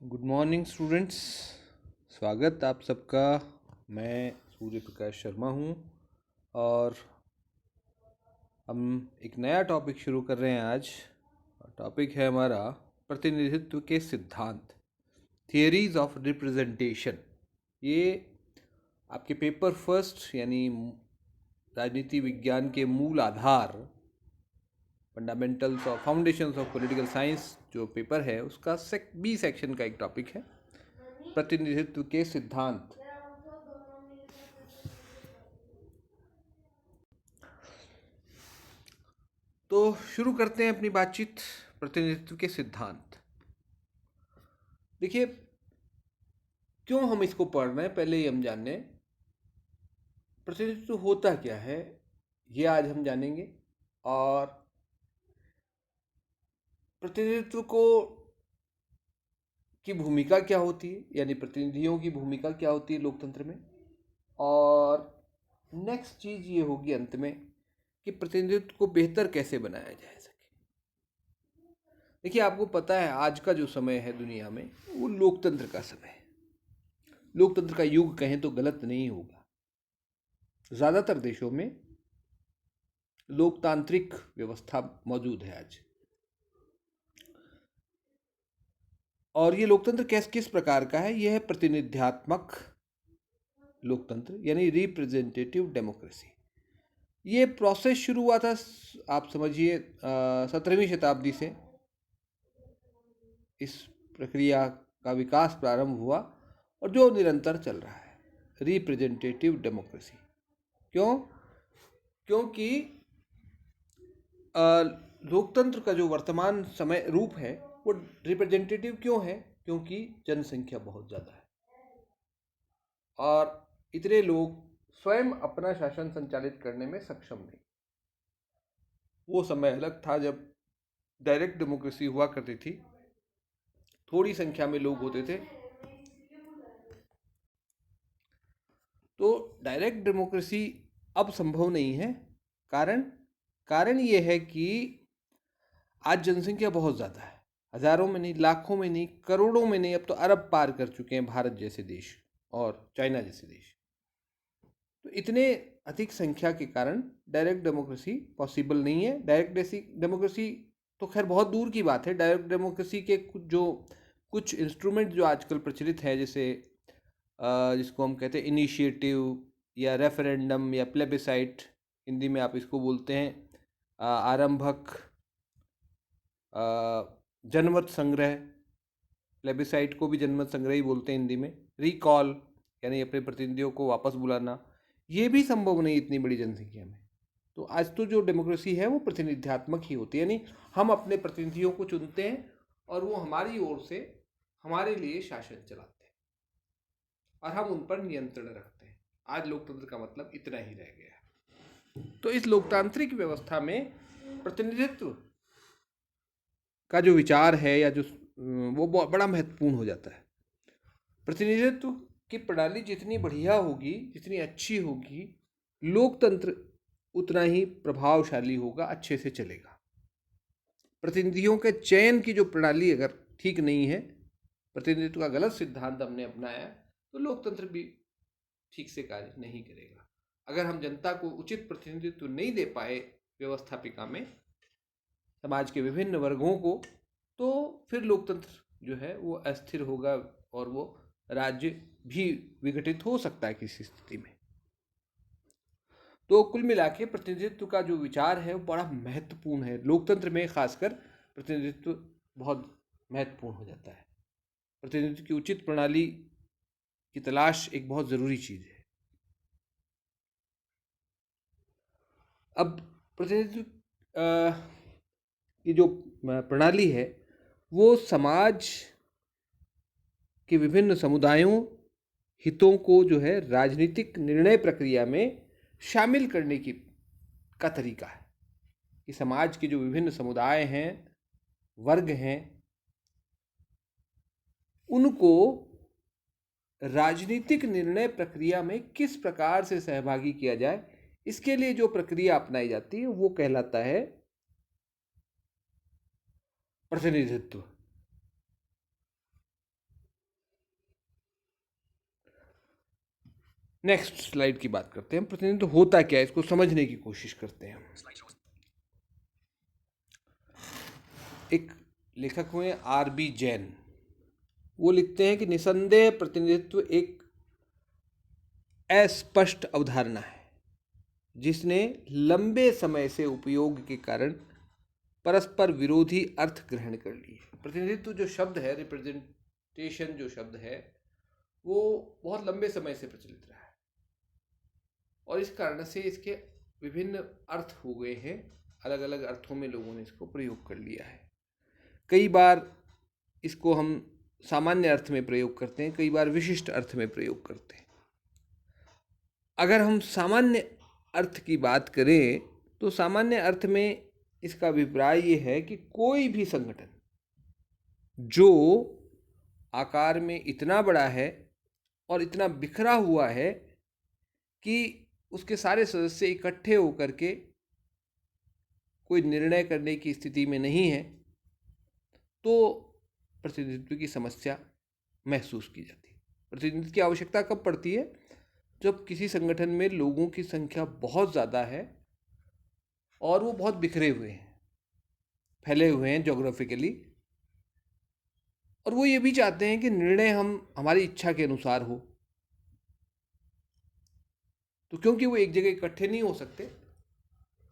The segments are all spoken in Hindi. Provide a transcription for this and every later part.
Good morning students. स्वागत आप सबका। मैं सूर्य प्रकाश शर्मा हूँ और हम एक नया टॉपिक शुरू कर रहे हैं आज। टॉपिक है हमारा प्रतिनिधित्व के सिद्धांत, थियरीज ऑफ रिप्रेजेंटेशन। ये आपके पेपर फर्स्ट यानी राजनीति विज्ञान के मूल आधार, फंडामेंटल्स और फाउंडेशंस ऑफ पॉलिटिकल साइंस जो पेपर है उसका बी सेक्शन का एक टॉपिक है, प्रतिनिधित्व के सिद्धांत। तो शुरू करते हैं अपनी बातचीत। प्रतिनिधित्व के सिद्धांत, देखिए क्यों हम इसको पढ़ रहे हैं पहले ही हम जाने। प्रतिनिधित्व होता क्या है ये आज हम जानेंगे, और प्रतिनिधित्व को की भूमिका क्या होती है, यानी प्रतिनिधियों की भूमिका क्या होती है लोकतंत्र में। और नेक्स्ट चीज ये होगी अंत में कि प्रतिनिधित्व को बेहतर कैसे बनाया जा सके। देखिए आपको पता है आज का जो समय है दुनिया में वो लोकतंत्र का समय है। लोकतंत्र का युग कहें तो गलत नहीं होगा। ज़्यादातर देशों में लोकतांत्रिक व्यवस्था मौजूद है आज। और ये लोकतंत्र किस प्रकार का है? यह है प्रतिनिध्यात्मक लोकतंत्र यानी रिप्रेजेंटेटिव डेमोक्रेसी। ये प्रोसेस शुरू हुआ था, आप समझिए 17वीं शताब्दी से इस प्रक्रिया का विकास प्रारंभ हुआ और जो निरंतर चल रहा है रिप्रेजेंटेटिव डेमोक्रेसी। क्यों? क्योंकि लोकतंत्र का जो वर्तमान समय रूप है वो रिप्रेजेंटेटिव क्यों है? क्योंकि जनसंख्या बहुत ज़्यादा है और इतने लोग स्वयं अपना शासन संचालित करने में सक्षम नहीं। वो समय अलग था जब डायरेक्ट डेमोक्रेसी हुआ करती थी, थोड़ी संख्या में लोग होते थे। तो डायरेक्ट डेमोक्रेसी अब संभव नहीं है। कारण ये है कि आज जनसंख्या बहुत ज़्यादा है, हज़ारों में नहीं, लाखों में नहीं, करोड़ों में नहीं, अब तो अरब पार कर चुके हैं भारत जैसे देश और चाइना जैसे देश। तो इतने अधिक संख्या के कारण डायरेक्ट डेमोक्रेसी पॉसिबल नहीं है। डायरेक्ट डेमोक्रेसी तो खैर बहुत दूर की बात है। डायरेक्ट डेमोक्रेसी के कुछ इंस्ट्रूमेंट जो आजकल प्रचलित है, जैसे जिसको हम कहते हैं इनिशिएटिव या रेफरेंडम या प्लेबिसाइट, हिंदी में आप इसको बोलते हैं आरंभक जनमत संग्रह। प्लेबिसाइट को भी जनमत संग्रह ही बोलते हैं हिंदी में। रिकॉल यानी अपने प्रतिनिधियों को वापस बुलाना, ये भी संभव नहीं इतनी बड़ी जनसंख्या में। तो आज तो जो डेमोक्रेसी है वो प्रतिनिध्यात्मक ही होती है, यानी हम अपने प्रतिनिधियों को चुनते हैं और वो हमारी ओर से हमारे लिए शासन चलाते हैं और हम उन पर नियंत्रण रखते हैं। आज लोकतंत्र का मतलब इतना ही रह गया है। तो इस लोकतांत्रिक व्यवस्था में प्रतिनिधित्व का जो विचार है या जो वो बड़ा महत्वपूर्ण हो जाता है। प्रतिनिधित्व की प्रणाली जितनी बढ़िया होगी, जितनी अच्छी होगी, लोकतंत्र उतना ही प्रभावशाली होगा, अच्छे से चलेगा। प्रतिनिधियों के चयन की जो प्रणाली अगर ठीक नहीं है, प्रतिनिधित्व का गलत सिद्धांत हमने अपनाया, तो लोकतंत्र भी ठीक से कार्य नहीं करेगा। अगर हम जनता को उचित प्रतिनिधित्व नहीं दे पाए व्यवस्थापिका में, समाज के विभिन्न वर्गों को, तो फिर लोकतंत्र जो है वो अस्थिर होगा और वो राज्य भी विघटित हो सकता है किसी स्थिति में। तो कुल मिला के प्रतिनिधित्व का जो विचार है वो बड़ा महत्वपूर्ण है। लोकतंत्र में खासकर प्रतिनिधित्व बहुत महत्वपूर्ण हो जाता है। प्रतिनिधित्व की उचित प्रणाली की तलाश एक बहुत ज़रूरी चीज़ है। अब प्रतिनिधित्व की जो प्रणाली है वो समाज के विभिन्न समुदायों हितों को जो है राजनीतिक निर्णय प्रक्रिया में शामिल करने का तरीका है कि समाज के जो विभिन्न समुदाय हैं, वर्ग हैं, उनको राजनीतिक निर्णय प्रक्रिया में किस प्रकार से सहभागी किया जाए, इसके लिए जो प्रक्रिया अपनाई जाती है वो कहलाता है प्रतिनिधित्व। नेक्स्ट स्लाइड की बात करते हैं। प्रतिनिधित्व होता क्या है, इसको समझने की कोशिश करते हैं। एक लेखक हुए आर.बी. जैन, वो लिखते हैं कि निसंदेह प्रतिनिधित्व एक अस्पष्ट अवधारणा है जिसने लंबे समय से उपयोग के कारण परस्पर विरोधी अर्थ ग्रहण कर लिए। प्रतिनिधित्व जो शब्द है, रिप्रेजेंटेशन जो शब्द है, वो बहुत लंबे समय से प्रचलित रहा है और इस कारण से इसके विभिन्न अर्थ हो गए हैं। अलग अलग अर्थों में लोगों ने इसको प्रयोग कर लिया है। कई बार इसको हम सामान्य अर्थ में प्रयोग करते हैं, कई बार विशिष्ट अर्थ में प्रयोग करते हैं। अगर हम सामान्य अर्थ की बात करें तो सामान्य अर्थ में इसका अभिप्राय ये है कि कोई भी संगठन जो आकार में इतना बड़ा है और इतना बिखरा हुआ है कि उसके सारे सदस्य इकट्ठे होकर के कोई निर्णय करने की स्थिति में नहीं है, तो प्रतिनिधित्व की समस्या महसूस की जाती है। प्रतिनिधित्व की आवश्यकता कब पड़ती है? जब किसी संगठन में लोगों की संख्या बहुत ज़्यादा है और वो बहुत बिखरे हुए हैं, फैले हुए हैं ज्योग्राफिकली, और वो ये भी चाहते हैं कि निर्णय हमारी इच्छा के अनुसार हो। तो क्योंकि वो एक जगह इकट्ठे नहीं हो सकते,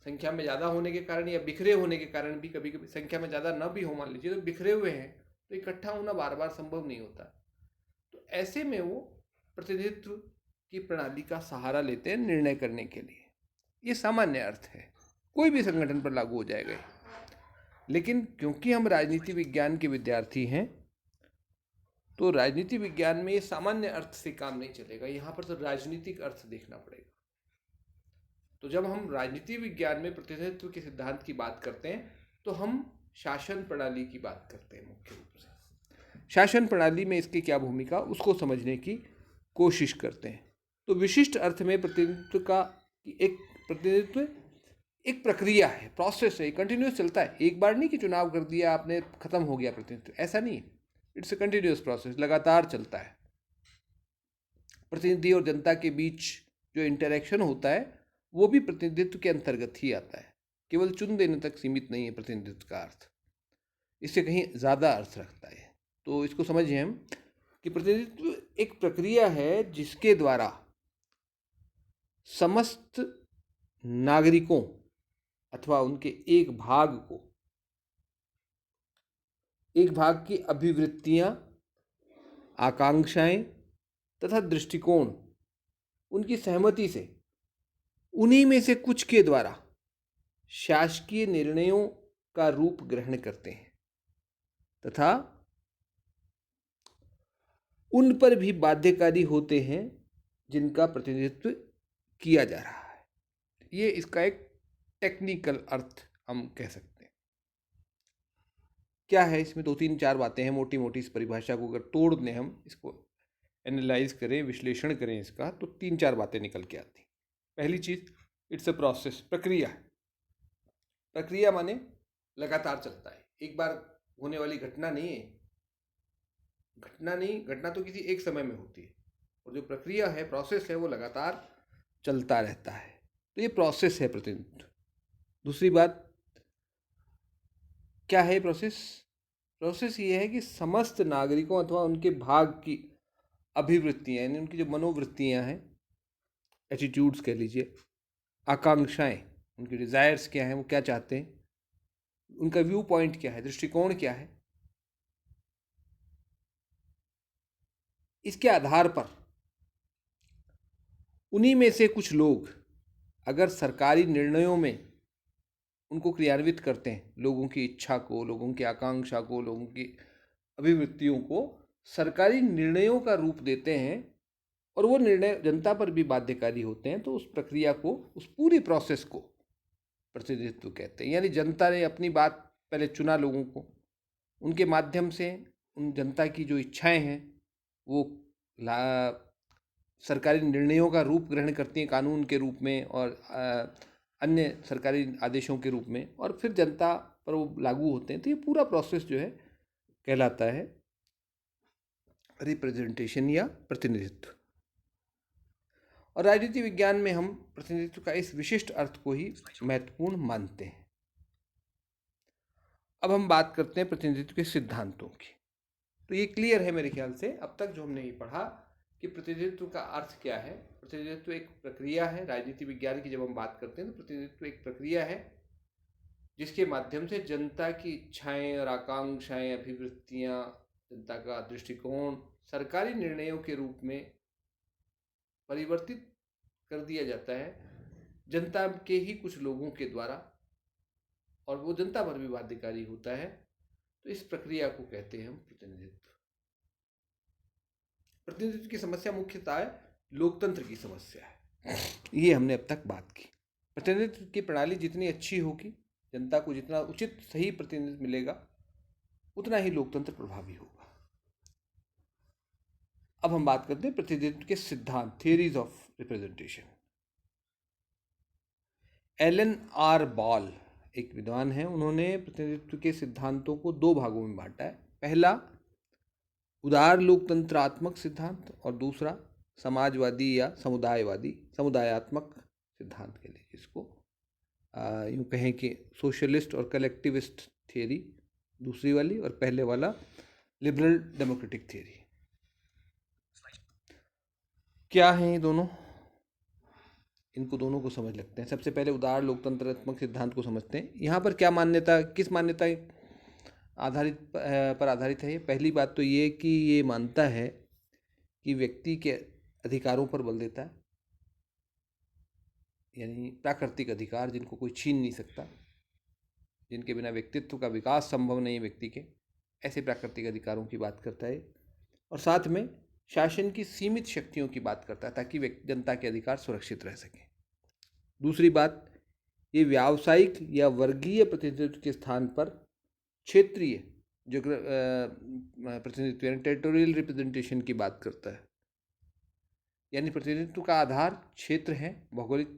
संख्या में ज़्यादा होने के कारण या बिखरे होने के कारण भी, कभी कभी संख्या में ज़्यादा न भी हो, मान लीजिए, तो बिखरे हुए हैं तो इकट्ठा होना बार बार संभव नहीं होता। तो ऐसे में वो प्रतिनिधित्व की प्रणाली का सहारा लेते हैं निर्णय करने के लिए। ये सामान्य अर्थ है, कोई भी संगठन पर लागू हो जाएगा। लेकिन क्योंकि हम राजनीति विज्ञान के विद्यार्थी हैं, तो राजनीति विज्ञान में ये सामान्य अर्थ से काम नहीं चलेगा, यहाँ पर तो राजनीतिक अर्थ देखना पड़ेगा। तो जब हम राजनीति विज्ञान में प्रतिनिधित्व के सिद्धांत की बात करते हैं तो हम शासन प्रणाली की बात करते हैं। मुख्य रूप से शासन प्रणाली में इसकी क्या भूमिका, उसको समझने की कोशिश करते हैं। तो विशिष्ट अर्थ में प्रतिनिधित्व एक प्रक्रिया है, प्रोसेस है, कंटिन्यूस चलता है। एक बार नहीं कि चुनाव कर दिया आपने, खत्म हो गया प्रतिनिधित्व, ऐसा नहीं है। इट्स ए कंटिन्यूस प्रोसेस, लगातार चलता है। प्रतिनिधि और जनता के बीच जो इंटरेक्शन होता है वो भी प्रतिनिधित्व के अंतर्गत ही आता है। केवल चुन देने तक सीमित नहीं है प्रतिनिधित्व का अर्थ, इससे कहीं ज़्यादा अर्थ रखता है। तो इसको समझिए हम कि प्रतिनिधित्व एक प्रक्रिया है जिसके द्वारा समस्त नागरिकों अथवा उनके एक भाग की अभिवृत्तियां, आकांक्षाएं तथा दृष्टिकोण उनकी सहमति से उन्हीं में से कुछ के द्वारा शासकीय निर्णयों का रूप ग्रहण करते हैं तथा उन पर भी बाध्यकारी होते हैं जिनका प्रतिनिधित्व किया जा रहा है। ये इसका एक टेक्निकल अर्थ हम कह सकते हैं। क्या है इसमें? 2-3-4 बातें हैं मोटी मोटी। इस परिभाषा को अगर तोड़ दें, हम इसको एनालाइज करें, विश्लेषण करें इसका, तो 3-4 बातें निकल के आती। पहली चीज, इट्स अ प्रोसेस, प्रक्रिया। प्रक्रिया माने लगातार चलता है, एक बार होने वाली घटना नहीं है। घटना तो किसी एक समय में होती है, और जो प्रक्रिया है, प्रोसेस है, वो लगातार चलता रहता है। तो ये प्रोसेस है प्रतिनिधित्व। दूसरी बात, क्या है प्रोसेस? प्रोसेस ये है कि समस्त नागरिकों अथवा उनके भाग की अभिवृत्तियां, यानी उनकी जो मनोवृत्तियां हैं, एटीट्यूड्स कह लीजिए, आकांक्षाएं, उनके डिजायर्स क्या हैं, वो क्या चाहते हैं, उनका व्यू पॉइंट क्या है, दृष्टिकोण क्या है, इसके आधार पर उन्हीं में से कुछ लोग अगर सरकारी निर्णयों में उनको क्रियान्वित करते हैं, लोगों की इच्छा को, लोगों की आकांक्षा को, लोगों की अभिवृत्तियों को सरकारी निर्णयों का रूप देते हैं और वो निर्णय जनता पर भी बाध्यकारी होते हैं, तो उस प्रक्रिया को, उस पूरी प्रोसेस को प्रतिनिधित्व कहते हैं। यानी जनता ने अपनी बात पहले चुना लोगों को, उनके माध्यम से उन जनता की जो इच्छाएं हैं वो सरकारी निर्णयों का रूप ग्रहण करती हैं, कानून के रूप में और अन्य सरकारी आदेशों के रूप में, और फिर जनता पर वो लागू होते हैं। तो ये पूरा प्रोसेस जो है कहलाता है रिप्रेजेंटेशन या प्रतिनिधित्व। और राजनीति विज्ञान में हम प्रतिनिधित्व का इस विशिष्ट अर्थ को ही महत्वपूर्ण मानते हैं। अब हम बात करते हैं प्रतिनिधित्व के सिद्धांतों की। तो ये क्लियर है मेरे ख्याल से अब तक जो हमने ये पढ़ा कि प्रतिनिधित्व का अर्थ क्या है। प्रतिनिधित्व एक प्रक्रिया है। राजनीति विज्ञान की जब हम बात करते हैं तो प्रतिनिधित्व एक प्रक्रिया है जिसके माध्यम से जनता की इच्छाएं और आकांक्षाएं, अभिवृत्तियां, जनता का दृष्टिकोण सरकारी निर्णयों के रूप में परिवर्तित कर दिया जाता है जनता के ही कुछ लोगों के द्वारा, और वो जनता पर भी बाध्यकारी होता है। तो इस प्रक्रिया को कहते हैं हम प्रतिनिधित्व। प्रतिनिधित्व की समस्या मुख्यतः लोकतंत्र की समस्या है। ये हमने अब तक बात की। प्रतिनिधित्व की प्रणाली जितनी अच्छी होगी, जनता को जितना उचित सही प्रतिनिधित्व मिलेगा, उतना ही लोकतंत्र प्रभावी होगा। अब हम बात करते हैं प्रतिनिधित्व के सिद्धांत, theories of representation. Alan R Ball एक विद्वान है। उन्होंने प्रतिनिधित्व के सिद्धांतों को दो भागों में बांटा है। पहला उदार लोकतंत्रात्मक सिद्धांत और दूसरा समाजवादी या समुदायात्मक सिद्धांत के लिए, जिसको यूँ कहें कि सोशलिस्ट और कलेक्टिविस्ट थियरी दूसरी वाली, और पहले वाला लिबरल डेमोक्रेटिक थियरी। क्या हैं ये दोनों? इनको दोनों को समझ लगते हैं। सबसे पहले उदार लोकतंत्रात्मक सिद्धांत को समझते हैं। यहाँ पर क्या मान्यता, किस मान्यता पर आधारित है ये? पहली बात तो ये कि ये मानता है कि व्यक्ति के अधिकारों पर बल देता है, यानी प्राकृतिक अधिकार जिनको कोई छीन नहीं सकता, जिनके बिना व्यक्तित्व का विकास संभव नहीं है व्यक्ति के, ऐसे प्राकृतिक अधिकारों की बात करता है। और साथ में शासन की सीमित शक्तियों की बात करता है ताकि जनता के अधिकार सुरक्षित रह सकें। दूसरी बात, ये व्यावसायिक या वर्गीय प्रतिनिधित्व के स्थान पर क्षेत्रीय जो प्रतिनिधित्व यानी टेरिटोरियल रिप्रेजेंटेशन की बात करता है। यानी प्रतिनिधित्व का आधार क्षेत्र है, भौगोलिक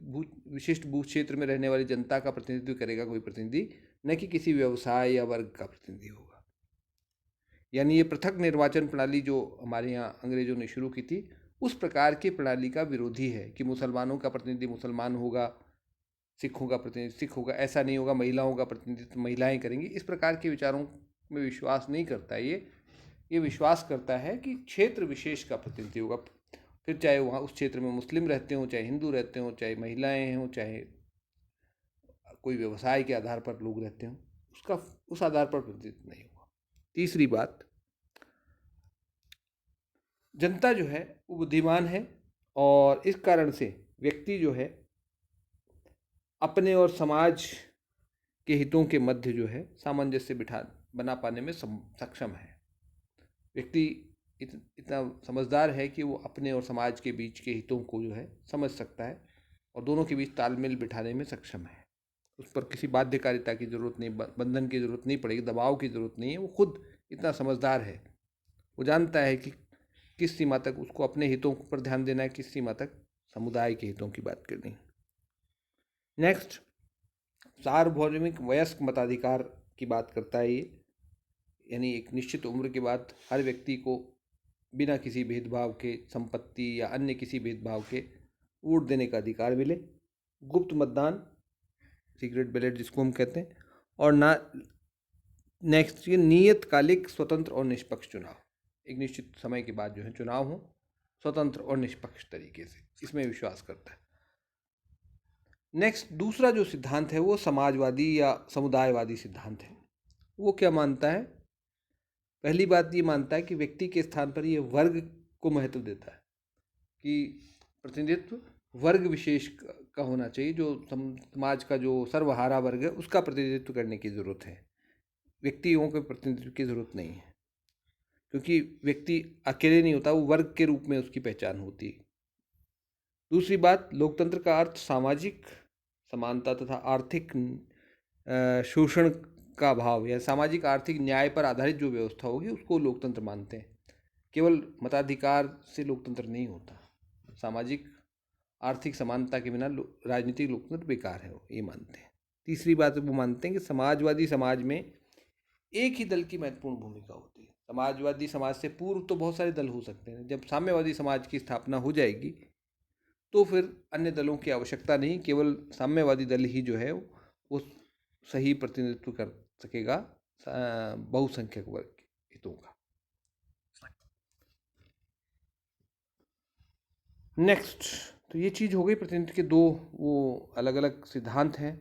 विशिष्ट भू क्षेत्र में रहने वाली जनता का प्रतिनिधित्व करेगा कोई प्रतिनिधि, न कि किसी व्यवसाय या वर्ग का प्रतिनिधि होगा। यानी ये पृथक निर्वाचन प्रणाली जो हमारे यहाँ अंग्रेजों ने शुरू की थी, उस प्रकार की प्रणाली का विरोधी है कि मुसलमानों का प्रतिनिधि मुसलमान होगा, सिखों का प्रतिनिधि सिख होगा, ऐसा नहीं होगा, महिलाओं का प्रतिनिधित्व महिलाएं करेंगी। इस प्रकार के विचारों में विश्वास नहीं करता है ये विश्वास करता है कि क्षेत्र विशेष का प्रतिनिधि होगा, फिर चाहे वहाँ उस क्षेत्र में मुस्लिम रहते हों, चाहे हिंदू रहते हों, चाहे महिलाएं हों, चाहे कोई व्यवसाय के आधार पर लोग रहते हों, उसका उस आधार पर प्रतिनिधित्व नहीं होगा। तीसरी बात, जनता जो है वो बुद्धिमान है और इस कारण से व्यक्ति जो है अपने और समाज के हितों के मध्य जो है सामंजस्य बना पाने में सक्षम है। व्यक्ति इतना समझदार है कि वो अपने और समाज के बीच के हितों को जो है समझ सकता है और दोनों के बीच तालमेल बिठाने में सक्षम है। उस पर किसी बाध्यकारिता की ज़रूरत नहीं, बंधन की ज़रूरत नहीं पड़ेगी, दबाव की ज़रूरत नहीं है। वो खुद इतना समझदार है, वो जानता है कि किस सीमा तक उसको अपने हितों पर ध्यान देना है, किस सीमा तक समुदाय के हितों की बात करनी है। नेक्स्ट, सार्वभौमिक वयस्क मताधिकार की बात करता है ये, यानी एक निश्चित उम्र के बाद हर व्यक्ति को बिना किसी भेदभाव के संपत्ति या अन्य किसी भेदभाव के वोट देने का अधिकार मिले। गुप्त मतदान, सीक्रेट बैलेट जिसको हम कहते हैं, और नेक्स्ट ये नियतकालिक स्वतंत्र और निष्पक्ष चुनाव, एक निश्चित समय के बाद जो है चुनाव हो स्वतंत्र और निष्पक्ष तरीके से, इसमें विश्वास करता है। नेक्स्ट, दूसरा जो सिद्धांत है वो समाजवादी या समुदायवादी सिद्धांत है। वो क्या मानता है? पहली बात ये मानता है कि व्यक्ति के स्थान पर ये वर्ग को महत्व देता है कि प्रतिनिधित्व वर्ग विशेष का होना चाहिए, जो समाज का जो सर्वहारा वर्ग है उसका प्रतिनिधित्व करने की ज़रूरत है, व्यक्तियों के प्रतिनिधित्व की ज़रूरत नहीं है, क्योंकि व्यक्ति अकेले नहीं होता, वो वर्ग के रूप में उसकी पहचान होती है। दूसरी बात, लोकतंत्र का अर्थ सामाजिक समानता तथा आर्थिक शोषण का भाव या सामाजिक आर्थिक न्याय पर आधारित जो व्यवस्था होगी उसको लोकतंत्र मानते हैं। केवल मताधिकार से लोकतंत्र नहीं होता, सामाजिक आर्थिक समानता के बिना राजनीतिक लोकतंत्र बेकार है, ये मानते हैं। तीसरी बात, वो मानते हैं कि समाजवादी समाज में एक ही दल की महत्वपूर्ण भूमिका होती है। समाजवादी समाज से पूर्व तो बहुत सारे दल हो सकते हैं, जब साम्यवादी समाज की स्थापना हो जाएगी तो फिर अन्य दलों की आवश्यकता नहीं, केवल साम्यवादी दल ही जो है वो सही प्रतिनिधित्व कर सकेगा बहुसंख्यक वर्ग के हितों का। नेक्स्ट, तो ये चीज़ हो गई प्रतिनिधित्व के दो वो अलग अलग सिद्धांत हैं।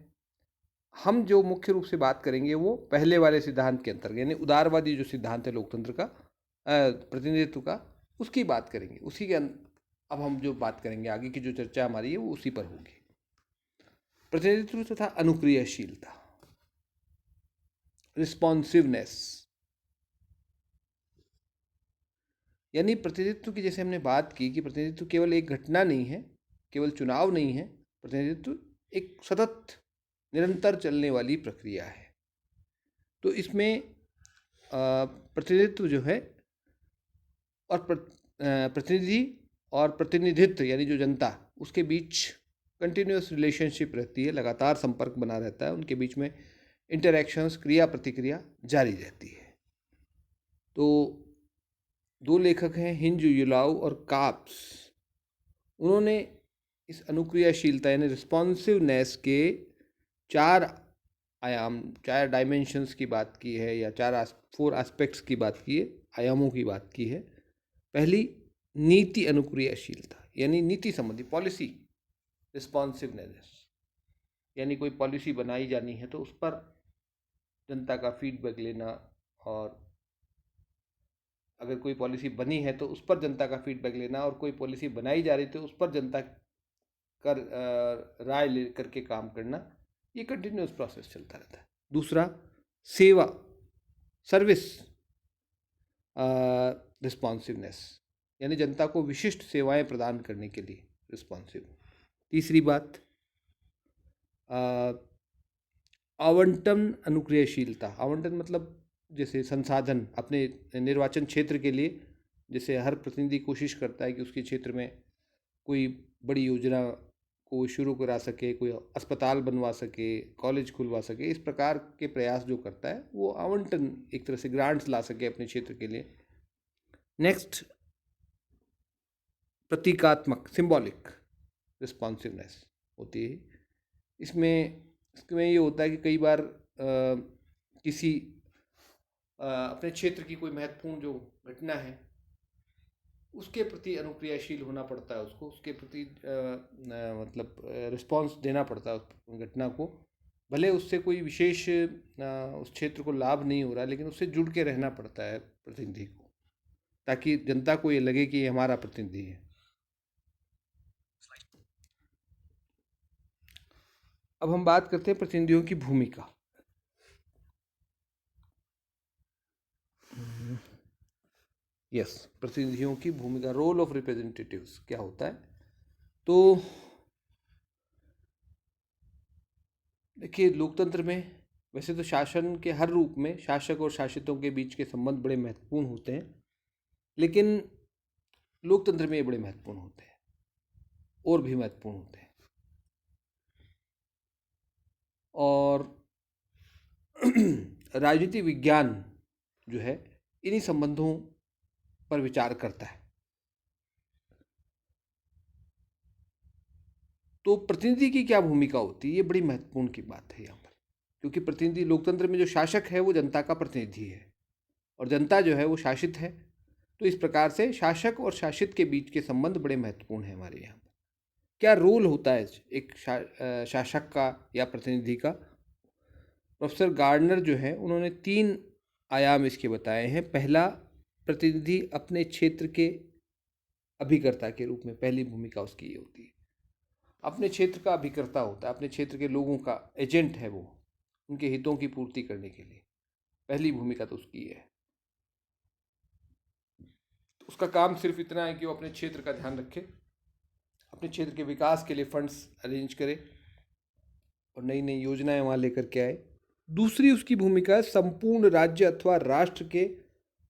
हम जो मुख्य रूप से बात करेंगे वो पहले वाले सिद्धांत के अंतर्गत, यानी उदारवादी जो सिद्धांत है लोकतंत्र का प्रतिनिधित्व का, उसकी बात करेंगे। उसी के अब हम जो बात करेंगे आगे की जो चर्चा हमारी है वो उसी पर होगी। प्रतिनिधित्व तथा अनुक्रियाशीलता, रिस्पॉन्सिवनेस, यानी प्रतिनिधित्व की जैसे हमने बात की कि प्रतिनिधित्व केवल एक घटना नहीं है, केवल चुनाव नहीं है। प्रतिनिधित्व एक सतत निरंतर चलने वाली प्रक्रिया है। तो इसमें प्रतिनिधित्व जो है और प्रतिनिधि और प्रतिनिधित्व यानी जो जनता, उसके बीच कंटिन्यूस रिलेशनशिप रहती है, लगातार संपर्क बना रहता है, उनके बीच में इंटरैक्शंस, क्रिया प्रतिक्रिया जारी रहती है। तो दो लेखक हैं, हिंज युलाव और काप्स, उन्होंने इस अनुक्रियाशीलता यानी रिस्पॉन्सिवनेस के 4 आयाम, 4 डायमेंशंस की बात की है, या 4 एस्पेक्ट्स की बात की है, आयामों की बात की है। पहली नीति अनुक्रियाशीलता, यानी नीति संबंधी पॉलिसी रिस्पॉन्सिवनेस, यानी कोई पॉलिसी बनाई जानी है तो उस पर जनता का फीडबैक लेना, और अगर कोई पॉलिसी बनी है तो उस पर जनता का फीडबैक लेना, और कोई पॉलिसी बनाई जा रही तो उस पर जनता का राय ले करके काम करना, ये कंटिन्यूस प्रोसेस चलता रहता है। दूसरा सेवा, सर्विस रिस्पॉन्सिवनेस, यानी जनता को विशिष्ट सेवाएं प्रदान करने के लिए रिस्पॉन्सिव। तीसरी बात आवंटन अनुक्रियाशीलता, आवंटन मतलब जैसे संसाधन अपने निर्वाचन क्षेत्र के लिए, जैसे हर प्रतिनिधि कोशिश करता है कि उसके क्षेत्र में कोई बड़ी योजना को शुरू करा सके, कोई अस्पताल बनवा सके, कॉलेज खुलवा सके, इस प्रकार के प्रयास जो करता है वो आवंटन, एक तरह से ग्रांट्स ला सके अपने क्षेत्र के लिए। नेक्स्ट प्रतीकात्मक, सिंबॉलिक रिस्पॉन्सिवनेस होती है। इसमें ये होता है कि कई बार किसी अपने क्षेत्र की कोई महत्वपूर्ण जो घटना है उसके प्रति अनुक्रियाशील होना पड़ता है, उसको उसके प्रति मतलब रिस्पॉन्स देना पड़ता है उस घटना को, भले उससे कोई विशेष उस क्षेत्र को लाभ नहीं हो रहा, लेकिन उससे जुड़ के रहना पड़ता है प्रतिनिधि को, ताकि जनता को ये लगे कि ये हमारा प्रतिनिधि है। अब हम बात करते हैं प्रतिनिधियों की भूमिका। यस, प्रतिनिधियों की भूमिका, रोल ऑफ रिप्रेजेंटेटिव्स क्या होता है। तो देखिए, लोकतंत्र में वैसे तो शासन के हर रूप में शासक और शासितों के बीच के संबंध बड़े महत्वपूर्ण होते हैं, लेकिन लोकतंत्र में ये बड़े महत्वपूर्ण होते हैं और भी महत्वपूर्ण होते हैं। और राजनीति विज्ञान जो है इन्हीं संबंधों पर विचार करता है। तो प्रतिनिधि की क्या भूमिका होती है, ये बड़ी महत्वपूर्ण की बात है यहाँ पर, क्योंकि प्रतिनिधि, लोकतंत्र में जो शासक है वो जनता का प्रतिनिधि है और जनता जो है वो शासित है। तो इस प्रकार से शासक और शासित के बीच के संबंध बड़े महत्वपूर्ण हैं हमारे यहाँ पर। क्या रोल होता है एक शासक का या प्रतिनिधि का? प्रोफेसर गार्डनर जो है उन्होंने 3 आयाम इसके बताए हैं। पहला, प्रतिनिधि अपने क्षेत्र के अभिकर्ता के रूप में पहली भूमिका उसकी ये होती है, अपने क्षेत्र का अभिकर्ता होता है, अपने क्षेत्र के लोगों का एजेंट है वो, उनके हितों की पूर्ति करने के लिए पहली भूमिका तो उसकी है। तो उसका काम सिर्फ इतना है कि वो अपने क्षेत्र का ध्यान रखे, अपने क्षेत्र के विकास के लिए फंड्स अरेंज करे और नई नई योजनाएं वहाँ लेकर के आए। दूसरी उसकी भूमिका है संपूर्ण राज्य अथवा राष्ट्र के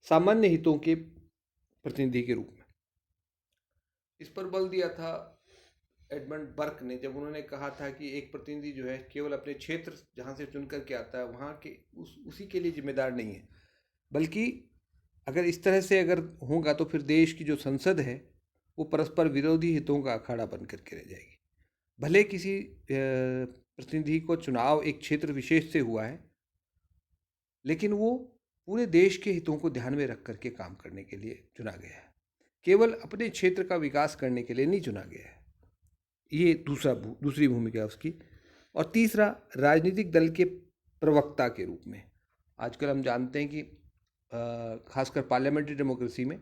सामान्य हितों के प्रतिनिधि के रूप में। इस पर बल दिया था एडमंड बर्क ने, जब उन्होंने कहा था कि एक प्रतिनिधि जो है केवल अपने क्षेत्र जहाँ से चुन करके आता है वहाँ के उसी के लिए जिम्मेदार नहीं है, बल्कि अगर इस तरह से अगर होगा तो फिर देश की जो संसद है वो परस्पर विरोधी हितों का अखाड़ा बन करके रह जाएगी। भले किसी प्रतिनिधि को चुनाव एक क्षेत्र विशेष से हुआ है, लेकिन वो पूरे देश के हितों को ध्यान में रख करके काम करने के लिए चुना गया है, केवल अपने क्षेत्र का विकास करने के लिए नहीं चुना गया है। ये दूसरी भूमिका है उसकी। और तीसरा, राजनीतिक दल के प्रवक्ता के रूप में। आजकल हम जानते हैं कि खासकर पार्लियामेंट्री डेमोक्रेसी में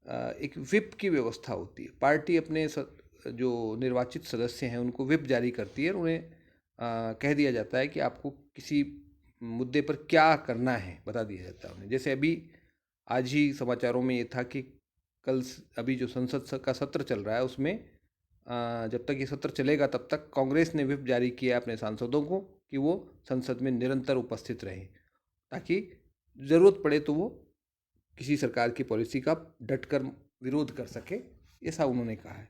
एक विप की व्यवस्था होती है। पार्टी अपने जो निर्वाचित सदस्य हैं उनको विप जारी करती है और उन्हें कह दिया जाता है कि आपको किसी मुद्दे पर क्या करना है बता दिया जाता है उन्हें। जैसे अभी आज ही समाचारों में ये था कि अभी जो संसद का सत्र चल रहा है उसमें जब तक ये सत्र चलेगा तब तक कांग्रेस ने विप जारी किया अपने सांसदों को कि वो संसद में निरंतर उपस्थित रहें, ताकि ज़रूरत पड़े तो वो किसी सरकार की पॉलिसी का डटकर विरोध कर सके, ऐसा उन्होंने कहा है।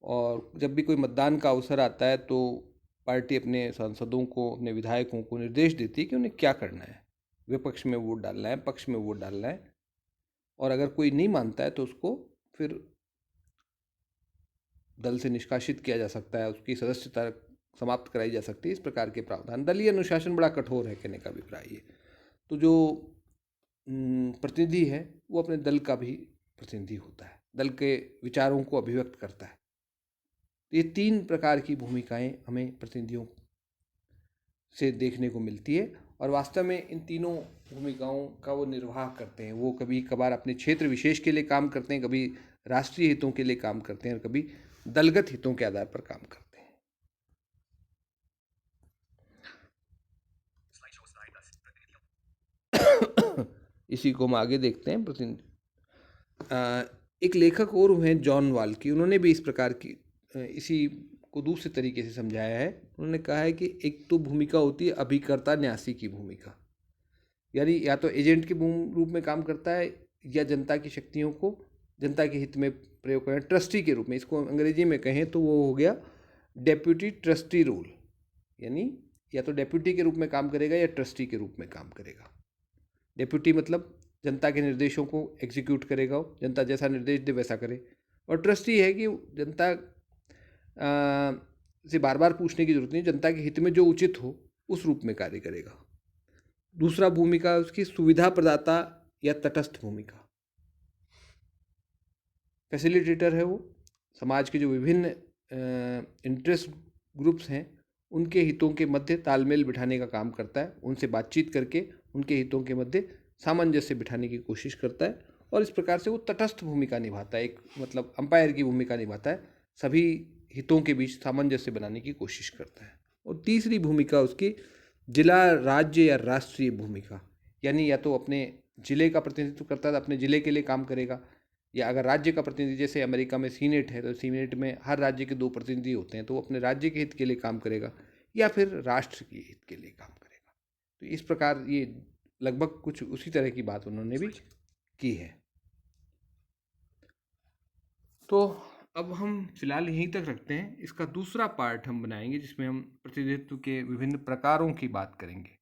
और जब भी कोई मतदान का अवसर आता है तो पार्टी अपने सांसदों को, अपने विधायकों को निर्देश देती है कि उन्हें क्या करना है, विपक्ष में वोट डालना है, पक्ष में वोट डालना है। और अगर कोई नहीं मानता है तो उसको फिर दल से निष्कासित किया जा सकता है, उसकी सदस्यता समाप्त कराई जा सकती है। इस प्रकार के प्रावधान, दलीय अनुशासन बड़ा कठोर है कहने का अभिप्राय ये। तो जो प्रतिनिधि है वो अपने दल का भी प्रतिनिधि होता है, दल के विचारों को अभिव्यक्त करता है। तो ये 3 प्रकार की भूमिकाएं हमें प्रतिनिधियों से देखने को मिलती है और वास्तव में इन तीनों भूमिकाओं का वो निर्वाह करते हैं। वो कभी कभार अपने क्षेत्र विशेष के लिए काम करते हैं, कभी राष्ट्रीय हितों के लिए काम करते हैं और कभी दलगत हितों के आधार पर काम करते हैं। इसी को हम आगे देखते हैं। एक लेखक और हैं जॉन वाल्की, उन्होंने भी इस प्रकार की इसी को दूसरे तरीके से समझाया है। उन्होंने कहा है कि एक तो भूमिका होती है अभिकर्ता न्यासी की भूमिका, यानी या तो एजेंट के रूप में काम करता है या जनता की शक्तियों को जनता के हित में प्रयोग करें, ट्रस्टी के रूप में। इसको अंग्रेजी में कहें तो वो हो गया डेप्यूटी ट्रस्टी रूल, यानी या तो डेप्यूटी के रूप में काम करेगा या ट्रस्टी के रूप में काम करेगा। डेप्यूटी मतलब जनता के निर्देशों को एग्जीक्यूट करेगा, जनता जैसा निर्देश दे वैसा करे। और ट्रस्टी है कि जनता से बार बार पूछने की जरूरत नहीं, जनता के हित में जो उचित हो उस रूप में कार्य करेगा। दूसरा भूमिका उसकी सुविधा प्रदाता या तटस्थ भूमिका। फैसिलिटेटर है वो, समाज के जो विभिन्न इंटरेस्ट ग्रुप्स हैं उनके हितों के मध्य तालमेल बिठाने का काम करता है, उनसे बातचीत करके उनके हितों के मध्य सामंजस्य बिठाने की कोशिश करता है और इस प्रकार से वो तटस्थ भूमिका निभाता है, एक मतलब अंपायर की भूमिका निभाता है, सभी हितों के बीच सामंजस्य बनाने की कोशिश करता है। और तीसरी भूमिका उसकी जिला, राज्य या राष्ट्रीय भूमिका, यानी या तो अपने जिले का प्रतिनिधित्व करता है, अपने जिले के लिए काम करेगा, या अगर राज्य का प्रतिनिधि, जैसे अमेरिका में सीनेट है तो सीनेट में हर राज्य के 2 प्रतिनिधि होते हैं, तो वो अपने राज्य के हित के लिए काम करेगा या फिर राष्ट्र के हित के लिए काम करेगा। तो इस प्रकार ये लगभग कुछ उसी तरह की बात उन्होंने भी की है। तो अब हम फिलहाल यहीं तक रखते हैं, इसका दूसरा पार्ट हम बनाएंगे जिसमें हम प्रतिनिधित्व के विभिन्न प्रकारों की बात करेंगे।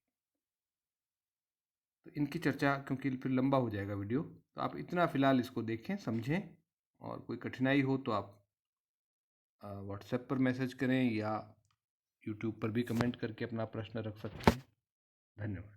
तो इनकी चर्चा क्योंकि फिर लंबा हो जाएगा वीडियो, तो आप इतना फिलहाल इसको देखें, समझें, और कोई कठिनाई हो तो आप व्हाट्सएप पर मैसेज करें या यूट्यूब पर भी कमेंट करके अपना प्रश्न रख सकते हैं। धन्यवाद।